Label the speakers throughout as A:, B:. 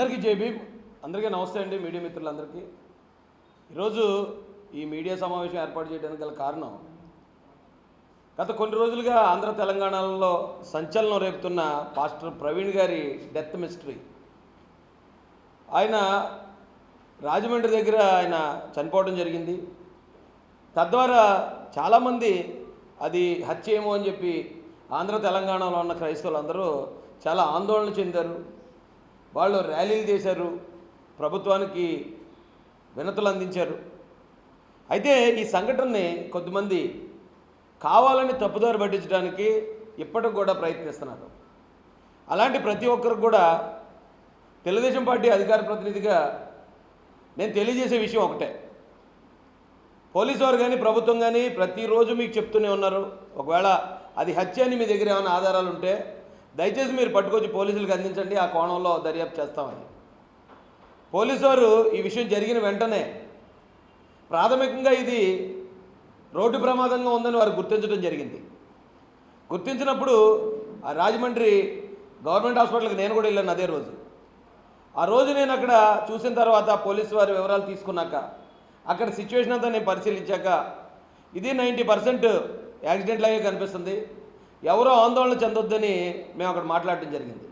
A: అందరికీ జేబీ, అందరికీ నమస్తే అండి. మీడియా మిత్రులందరికీ ఈరోజు ఈ మీడియా సమావేశం ఏర్పాటు చేయడానికి గల కారణం, గత కొన్ని రోజులుగా ఆంధ్ర తెలంగాణలో సంచలనం రేపుతున్న పాస్టర్ ప్రవీణ్ గారి డెత్ మిస్టరీ. ఆయన రాజమండ్రి దగ్గర ఆయన చనిపోవడం జరిగింది. తద్వారా చాలామంది అది హత్య ఏమో అని చెప్పి ఆంధ్ర తెలంగాణలో ఉన్న క్రైస్తవులందరూ చాలా ఆందోళన చెందారు. వాళ్ళు ర్యాలీలు చేశారు, ప్రభుత్వానికి వినతులు అందించారు. అయితే ఈ సంఘటనని కొద్దిమంది కావాలని తప్పుదారి పట్టించడానికి ఇప్పటికి కూడా ప్రయత్నిస్తున్నారు. అలాంటి ప్రతి ఒక్కరికి కూడా తెలుగుదేశం పార్టీ అధికార ప్రతినిధిగా నేను తెలియజేసే విషయం ఒకటే. పోలీసు వారు కానీ ప్రభుత్వం కానీ ప్రతిరోజు మీకు చెప్తూనే ఉన్నారు, ఒకవేళ అది హత్య అని మీ దగ్గర ఏమైనా ఆధారాలు ఉంటే దయచేసి మీరు పట్టుకొచ్చి పోలీసులకు అందించండి, ఆ కోణంలో దర్యాప్తు చేస్తామని. పోలీసు వారు ఈ విషయం జరిగిన వెంటనే ప్రాథమికంగా ఇది రోడ్డు ప్రమాదంగా ఉందని వారు గుర్తించడం జరిగింది. గుర్తించినప్పుడు ఆ రాజమండ్రి గవర్నమెంట్ హాస్పిటల్కి నేను కూడా వెళ్ళాను అదే రోజు. ఆ రోజు నేను అక్కడ చూసిన తర్వాత పోలీసు వారి వివరాలు తీసుకున్నాక అక్కడ సిచ్యువేషన్ అంతా నేను పరిశీలించాక ఇది 90% యాక్సిడెంట్ లాగే కనిపిస్తుంది, ఎవరో ఆందోళన చెందొద్దని మేము అక్కడ మాట్లాడటం జరిగింది.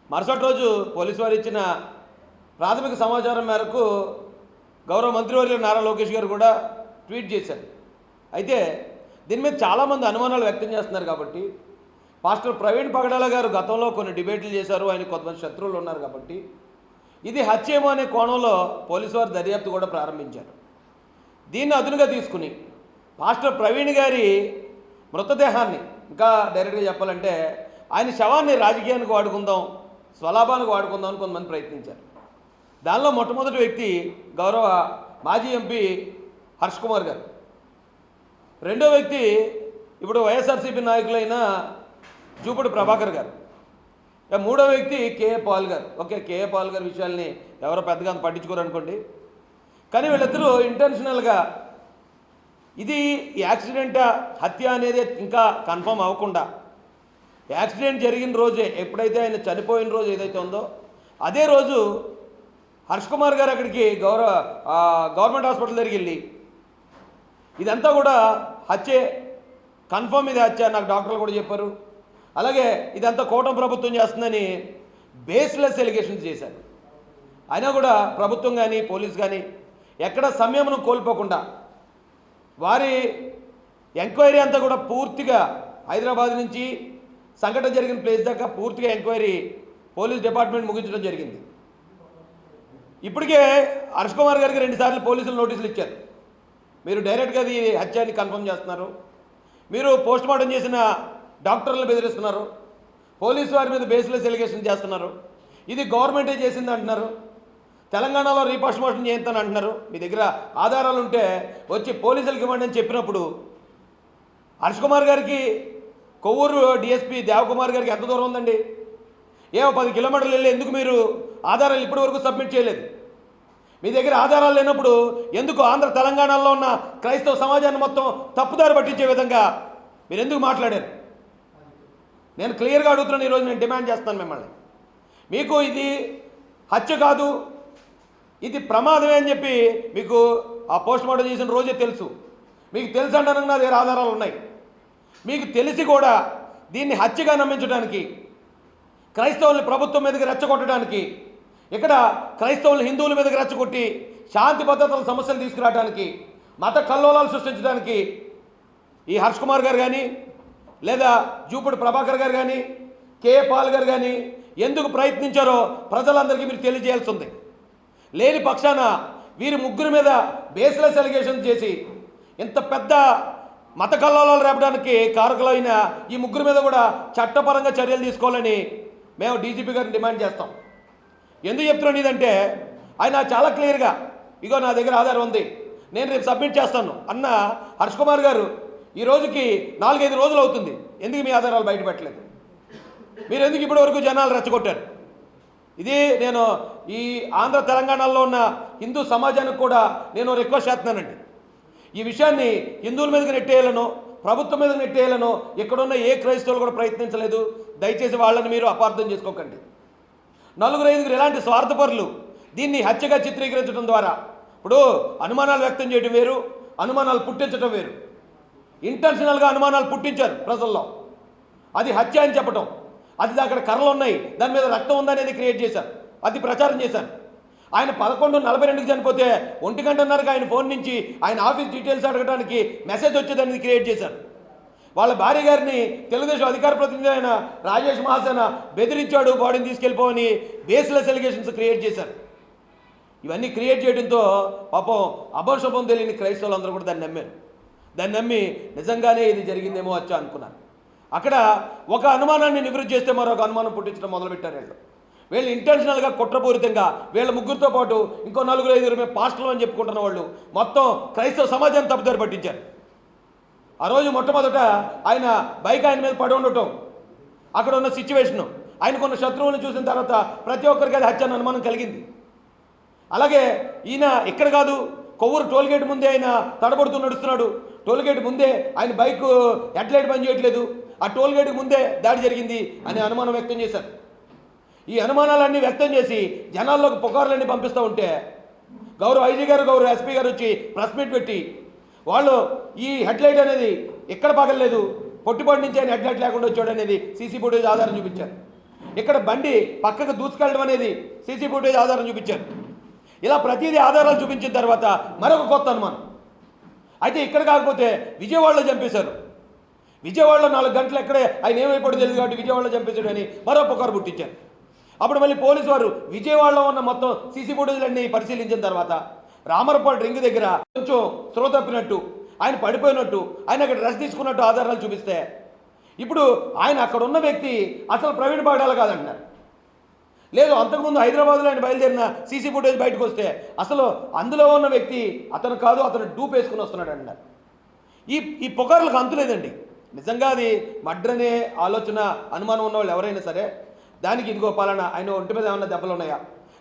A: మరుసటి రోజు పోలీసు వారు ఇచ్చిన ప్రాథమిక సమాచారం మేరకు గౌరవ మంత్రివర్యులు నారా లోకేష్ గారు కూడా ట్వీట్ చేశారు. అయితే దీని మీద చాలామంది అనుమానాలు వ్యక్తం చేస్తున్నారు. కాబట్టి పాస్టర్ ప్రవీణ్ పగడాల గారు గతంలో కొన్ని డిబేట్లు చేశారు, ఆయన కొంతమంది శత్రువులు ఉన్నారు. కాబట్టి ఇది హత్యేమో అనే కోణంలో పోలీసు వారు దర్యాప్తు కూడా ప్రారంభించారు. దీన్ని అదునుగా తీసుకుని పాస్టర్ ప్రవీణ్ గారి మృతదేహాన్ని, ఇంకా డైరెక్ట్గా చెప్పాలంటే ఆయన శవాన్ని రాజకీయానికి వాడుకుందాం, స్వలాభానికి వాడుకుందాం అని కొంతమంది ప్రయత్నించారు. దానిలో మొట్టమొదటి వ్యక్తి గౌరవ మాజీ ఎంపీ హర్ష్ కుమార్ గారు. రెండో వ్యక్తి ఇప్పుడు వైఎస్ఆర్సీపీ నాయకులైన జూపూడి ప్రభాకర్ గారు. మూడో వ్యక్తి కేఏ పాల్ గారు. ఓకే, కేఏ పాల్ గారి విషయాల్ని ఎవరో పెద్దగా పట్టించుకోరు అనుకోండి, కానీ వీళ్ళిద్దరూ ఇంటెన్షనల్గా ఇది యాక్సిడెంటా హత్య అనేది ఇంకా కన్ఫర్మ్ అవ్వకుండా యాక్సిడెంట్ జరిగిన రోజే, ఎప్పుడైతే ఆయన చనిపోయిన రోజు ఏదైతే ఉందో అదే రోజు హర్ష్ కుమార్ గారు అక్కడికి గవర్నమెంట్ హాస్పిటల్ దగ్గరికి వెళ్ళి ఇదంతా కూడా హత్యే, కన్ఫర్మ్ ఇది హత్య, నాకు డాక్టర్లు కూడా చెప్పారు, అలాగే ఇదంతా కూటమి ప్రభుత్వం చేస్తుందని బేస్లెస్ ఎలిగేషన్స్ చేశారు. అయినా కూడా ప్రభుత్వం కానీ పోలీస్ కానీ ఎక్కడ సంయమనం కోల్పోకుండా వారి ఎంక్వైరీ అంతా కూడా పూర్తిగా హైదరాబాద్ నుంచి సంఘటన జరిగిన ప్లేస్ దాకా పూర్తిగా ఎంక్వైరీ పోలీస్ డిపార్ట్మెంట్ ముగించడం జరిగింది. ఇప్పటికే హర్ష్ కుమార్ గారికి 2 సార్లు పోలీసులు నోటీసులు ఇచ్చారు. మీరు డైరెక్ట్గా అది హత్యాన్ని కన్ఫర్మ్ చేస్తున్నారు, మీరు పోస్ట్మార్టం చేసిన డాక్టర్లను బెదిరిస్తున్నారు, పోలీసు వారి మీద బేస్లెస్ ఎలిగేషన్ చేస్తున్నారు, ఇది గవర్నమెంటే చేసింది అంటున్నారు, తెలంగాణలో రీపోస్ట్మార్టం చేస్తాను అంటున్నారు. మీ దగ్గర ఆధారాలు ఉంటే వచ్చి పోలీసులకు ఇవ్వండి అని చెప్పినప్పుడు హర్ష్ కుమార్ గారికి కొవ్వూరు డిఎస్పీ దేవకుమార్ గారికి ఎంత దూరం ఉందండి? 10 కిలోమీటర్లు వెళ్ళి ఎందుకు మీరు ఆధారాలు ఇప్పటి వరకు సబ్మిట్ చేయలేదు? మీ దగ్గర ఆధారాలు లేనప్పుడు ఎందుకు ఆంధ్ర తెలంగాణలో ఉన్న క్రైస్తవ సమాజాన్ని మొత్తం తప్పుదారి పట్టించే విధంగా మీరు ఎందుకు మాట్లాడారు? నేను క్లియర్గా అడుగుతున్నాను, ఈరోజు నేను డిమాండ్ చేస్తాను మిమ్మల్ని. మీకు ఇది హత్య కాదు, ఇది ప్రమాదమే అని చెప్పి మీకు ఆ పోస్ట్మార్టం చేసిన రోజే తెలుసు. మీకు తెలుసు అంటాను, నా దగ్గర ఆధారాలు ఉన్నాయి. మీకు తెలిసి కూడా దీన్ని హత్యగా నమ్మించడానికి, క్రైస్తవుల్ని ప్రభుత్వం మీదకి రెచ్చగొట్టడానికి, ఇక్కడ క్రైస్తవులు హిందువుల మీదకి రెచ్చగొట్టి శాంతి భద్రతల సమస్యలు తీసుకురావడానికి, మత కల్లోలాలు సృష్టించడానికి ఈ హర్ష్ కుమార్ గారు కానీ లేదా జూపూడి ప్రభాకర్ గారు కానీ కేఏ పాల్ గారు కానీ ఎందుకు ప్రయత్నించారో ప్రజలందరికీ మీరు తెలియజేయాల్సి ఉంది. లేని పక్షాన వీరి ముగ్గురి మీద బేస్లెస్ ఎలిగేషన్ చేసి ఇంత పెద్ద మత కల్లోలాలు రేపడానికి కారకులైన ఈ ముగ్గురి మీద కూడా చట్టపరంగా చర్యలు తీసుకోవాలని మేము డీజీపీ గారిని డిమాండ్ చేస్తాం. ఎందుకు చెప్తున్నాను ఇదంటే, ఆయన చాలా క్లియర్గా ఇగో నా దగ్గర ఆధారం ఉంది, నేను రేపు సబ్మిట్ చేస్తాను అన్న హర్ష్ కుమార్ గారు ఈ రోజుకి 4-5 రోజులు అవుతుంది. ఎందుకు మీ ఆధారాలు బయటపెట్టలేదు? మీరు ఎందుకు ఇప్పటి వరకు జనాలు రెచ్చగొట్టారు? ఇది నేను ఈ ఆంధ్ర తెలంగాణలో ఉన్న హిందూ సమాజానికి కూడా నేను రిక్వెస్ట్ చేస్తున్నానండి. ఈ విషయాన్ని హిందువుల మీదకి నెట్టేయాలనో ప్రభుత్వం మీద నెట్టేయాలనో ఇక్కడున్న ఏ క్రైస్తవులు కూడా ప్రయత్నించలేదు. దయచేసి వాళ్ళని మీరు అపార్థం చేసుకోకండి. నలుగురు ఐదుగురు ఇలాంటి స్వార్థపరులు దీన్ని హత్యగా చిత్రీకరించడం ద్వారా ఇప్పుడు అనుమానాలు వ్యక్తం చేయడం వేరు, అనుమానాలు పుట్టించడం వేరు. ఇంటెన్షనల్గా అనుమానాలు పుట్టించారు ప్రజల్లో, అది హత్య అని చెప్పటం, అది అక్కడ కర్రలు ఉన్నాయి దాని మీద రక్తం ఉందనేది క్రియేట్ చేశారు, అది ప్రచారం చేశారు. ఆయన 11:42 చనిపోతే 1 గంటన్నరకు ఆయన ఫోన్ నుంచి ఆయన ఆఫీస్ డీటెయిల్స్ అడగడానికి మెసేజ్ వచ్చేదాన్ని క్రియేట్ చేశారు. వాళ్ళ భార్య గారిని తెలుగుదేశం అధికార ప్రతినిధి అయిన రాజేష్ మహాసేన బెదిరించాడు, బాడీని తీసుకెళ్ళిపోవని బేస్లెస్ ఎలిగేషన్స్ క్రియేట్ చేశారు. ఇవన్నీ క్రియేట్ చేయడంతో పాపం అభంశుభం తెలియని క్రైస్తవులందరూ కూడా దాన్ని నమ్మారు. దాన్ని నమ్మి నిజంగానే ఇది జరిగిందేమో వచ్చా అనుకున్నారు. అక్కడ ఒక అనుమానాన్ని నివృత్తి చేస్తే మరొక అనుమానం పుట్టించడం మొదలుపెట్టారు. వీళ్ళు ఇంటెన్షనల్గా కుట్రపూరితంగా వీళ్ళ ముగ్గురితో పాటు ఇంకో 4-5 పాస్టర్లు అని చెప్పుకుంటున్న వాళ్ళు మొత్తం క్రైస్తవ సమాజాన్ని తప్పుదారి పట్టించారు. ఆ రోజు మొట్టమొదట ఆయన బైక్ ఆయన మీద పడి ఉండటం, అక్కడ ఉన్న సిచ్యువేషను, ఆయనకున్న శత్రువులను చూసిన తర్వాత ప్రతి ఒక్కరికి అది హత్య అనుమానం కలిగింది. అలాగే ఈయన ఇక్కడ కాదు, కొవ్వూరు టోల్గేట్ ముందే ఆయన తడబడుతూ నడుస్తున్నాడు. టోల్గేట్ ముందే ఆయన బైక్ హెడ్లైట్ పని చేయట్లేదు, ఆ టోల్గేట్కి ముందే దాడి జరిగింది అనే అనుమానం వ్యక్తం చేశారు. ఈ అనుమానాలన్నీ వ్యక్తం చేసి జనాల్లోకి పుకార్లన్నీ పంపిస్తూ ఉంటే గౌరవ ఐజీ గారు, గౌరవ ఎస్పీ గారు వచ్చి ప్రెస్ మీట్ పెట్టి వాళ్ళు ఈ హెడ్లైట్ అనేది ఎక్కడ పగలలేదు, పొట్టిపాటి నుంచి ఆయన హెడ్లైట్ లేకుండా వచ్చాడు అనేది సీసీ ఫుటేజ్ ఆధారం చూపించారు. ఇక్కడ బండి పక్కకు దూసుకెళ్ళడం అనేది సీసీ ఫుటేజ్ ఆధారం చూపించారు. ఇలా ప్రతిదీ ఆధారాలు చూపించిన తర్వాత మరొక కొత్త అనుమానం. అయితే ఇక్కడ కాకపోతే విజయవాడలో చంపేశారు. విజయవాడలో 4 గంటలు ఎక్కడే ఆయన ఏమైపోయాడో తెలియదు కాబట్టి విజయవాడలో చంపేశాడు అని మరో పుకారు పుట్టించారు. అప్పుడు మళ్ళీ పోలీసు వారు విజయవాడలో ఉన్న మొత్తం సీసీ ఫుటేజ్లన్నీ పరిశీలించిన తర్వాత రామరపాడు రింగ్ దగ్గర కొంచెం స్పృహ తప్పినట్టు, ఆయన పడిపోయినట్టు, ఆయన అక్కడ రెస్ట్ తీసుకున్నట్టు ఆధారాలు చూపిస్తే ఇప్పుడు ఆయన అక్కడ ఉన్న వ్యక్తి అసలు ప్రవీణ్ పగడాల కాదంటున్నారు. లేదు, అంతకుముందు హైదరాబాద్లో ఆయన బయలుదేరిన సీసీ ఫుటేజ్ బయటకు వస్తే అసలు అందులో ఉన్న వ్యక్తి అతను కాదు, అతను డూప్ వేసుకుని వస్తున్నాడు అంటున్నారు. ఈ పుకార్లకు అంతులేదండి. నిజంగా అది మర్డర్ అనే ఆలోచన అనుమానం ఉన్న వాళ్ళు ఎవరైనా సరే దానికి ఇదిగో పాలన ఆయన ఒంటి మీద ఏమైనా దెబ్బలు ఉన్నాయా,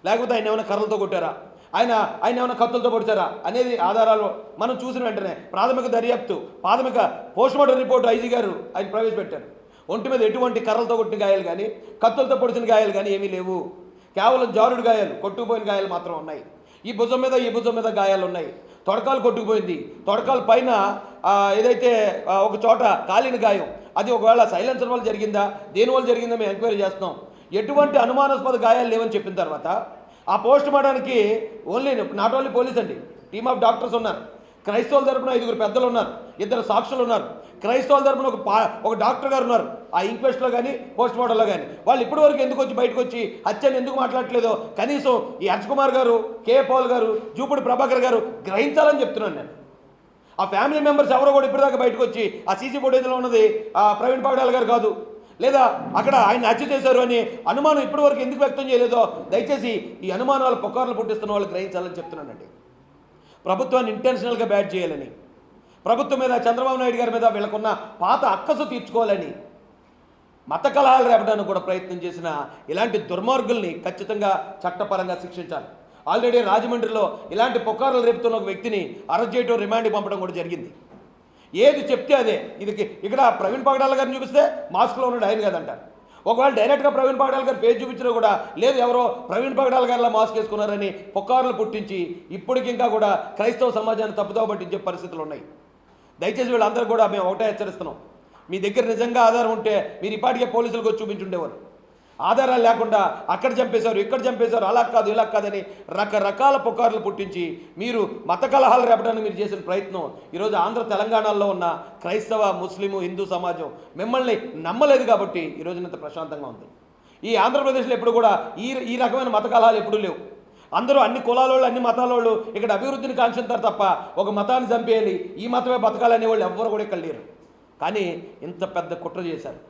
A: లేకపోతే ఆయన ఏమైనా కర్రలతో కొట్టారా, ఆయన ఏమైనా కత్తులతో పొడిచారా అనేది ఆధారాలు మనం చూసిన వెంటనే ప్రాథమిక దర్యాప్తు, ప్రాథమిక పోస్ట్మార్టం రిపోర్టు ఐజీ గారు ఆయన ప్రవేశపెట్టారు. ఒంటి మీద ఎటువంటి కర్రలతో కొట్టిన గాయాలు కానీ కత్తులతో పొడిచిన గాయాలు కానీ ఏమీ లేవు. కేవలం జారుడు గాయాలు, కొట్టుకుపోయిన గాయాలు మాత్రం ఉన్నాయి. ఈ భుజం మీద గాయాలు ఉన్నాయి. తొడకాలు కొట్టుకుపోయింది. తొడకాల పైన ఏదైతే ఒక చోట కాలిన గాయం, అది ఒకవేళ సైలెన్సర్ వల్ల జరిగిందా, దేనివల్ల జరిగిందా మేము ఎంక్వైరీ చేస్తున్నాం. ఎటువంటి అనుమానాస్పద గాయాలు లేవని చెప్పిన తర్వాత ఆ పోస్ట్ మార్టానికి నాట్ ఓన్లీ పోలీస్ అండి, టీమ్ ఆఫ్ డాక్టర్స్ ఉన్నారు. క్రైస్తవుల తరపున 5 పెద్దలు ఉన్నారు, 2 సాక్షులు ఉన్నారు. క్రైస్తవుల తరపున ఒక డాక్టర్ గారు ఉన్నారు ఆ ఇంక్వెస్ట్లో కానీ పోస్ట్ మార్టంలో కానీ. వాళ్ళు ఇప్పటివరకు ఎందుకు వచ్చి బయటకు వచ్చి హత్యని ఎందుకు మాట్లాడట్లేదో కనీసం ఈ హర్ష్ కుమార్ గారు, కే పౌల్ గారు, జూపుడి ప్రభాకర్ గారు గ్రహించాలని చెప్తున్నాను నేను. ఆ ఫ్యామిలీ మెంబర్స్ ఎవరో కూడా ఇప్పటిదాకా బయటకు వచ్చి ఆ సీసీ ఫుటేజ్లో ఉన్నది ప్రవీణ్ పగడాల గారు కాదు, లేదా అక్కడ ఆయన హత్య చేశారు అని అనుమానం ఇప్పటివరకు ఎందుకు వ్యక్తం చేయలేదో దయచేసి ఈ అనుమానాలు పుకార్లు పుట్టిస్తున్న వాళ్ళు గ్రహించాలని చెప్తున్నానండి. ప్రభుత్వాన్ని ఇంటెన్షనల్గా బ్యాడ్ చేయాలని, ప్రభుత్వం మీద, చంద్రబాబు నాయుడు గారి మీద వీళ్ళకున్న పాత అక్కసు తీర్చుకోవాలని, మత కలహాలు రేపడానికి కూడా ప్రయత్నం చేసిన ఇలాంటి దుర్మార్గుల్ని ఖచ్చితంగా చట్టపరంగా శిక్షించాలి. ఆల్రెడీ రాజమండ్రిలో ఇలాంటి పుకార్లు రేపుతున్న ఒక వ్యక్తిని అరెస్ట్ చేయడం, రిమాండ్కి పంపడం కూడా జరిగింది. ఏది చెప్తే అదే. ఇక్కడ ప్రవీణ్ పగడాల గారిని చూపిస్తే మాస్క్లో ఉన్నాడు ఆయన కదంటారు. ఒకవేళ డైరెక్ట్గా ప్రవీణ్ పగడాల గారి పేరు చూపించినా కూడా లేదు, ఎవరో ప్రవీణ్ పగడాల గారిలా మాస్క్ వేసుకున్నారని పుకార్లు పుట్టించి ఇప్పటికి ఇంకా కూడా క్రైస్తవ సమాజాన్ని తప్పుదోవ పట్టించే పరిస్థితులు ఉన్నాయి. దయచేసి వీళ్ళందరూ కూడా మేము ఒకటే హెచ్చరిస్తున్నాం, మీ దగ్గర నిజంగా ఆధారం ఉంటే మీరు ఇప్పటికే పోలీసులకు వచ్చి చూపించుండేవారు. ఆధారాలు లేకుండా అక్కడ చంపేశారు, ఇక్కడ చంపేశారు, అలా కాదు ఇలా కాదని రకరకాల పుకార్లు పుట్టించి మీరు మత కలహాలు రేపడానికి మీరు చేసిన ప్రయత్నం ఈరోజు ఆంధ్ర తెలంగాణలో ఉన్న క్రైస్తవ, ముస్లిము, హిందూ సమాజం మిమ్మల్ని నమ్మలేదు కాబట్టి ఈరోజు ఇంత ప్రశాంతంగా ఉంది. ఈ ఆంధ్రప్రదేశ్లో ఎప్పుడు కూడా ఈ రకమైన మత కలహాలు ఎప్పుడూ లేవు. అందరూ అన్ని కులాల వాళ్ళు, అన్ని మతాల వాళ్ళు ఇక్కడ అభివృద్ధిని కాంక్షింటారు తప్ప ఒక మతాన్ని చంపేయాలి, ఈ మతమే బతకాలనే వాళ్ళు ఎవ్వరు కూడా ఇక్కడ లేరు. కానీ ఇంత పెద్ద కుట్ర చేశారు.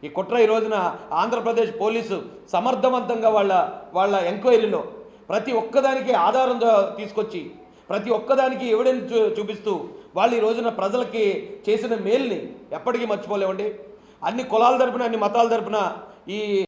A: ఈ కుట్ర ఈ రోజున ఆంధ్రప్రదేశ్ పోలీసు సమర్థవంతంగా వాళ్ళ ఎంక్వైరీలో ప్రతి ఒక్కదానికి ఆధారం తీసుకొచ్చి ప్రతి ఒక్కదానికి ఎవిడెన్స్ చూపిస్తూ వాళ్ళు ఈ రోజున ప్రజలకి చేసిన మేల్ని ఎప్పటికీ మర్చిపోలేమండి. అన్ని కులాల తరపున, అన్ని మతాల తరపున ఈ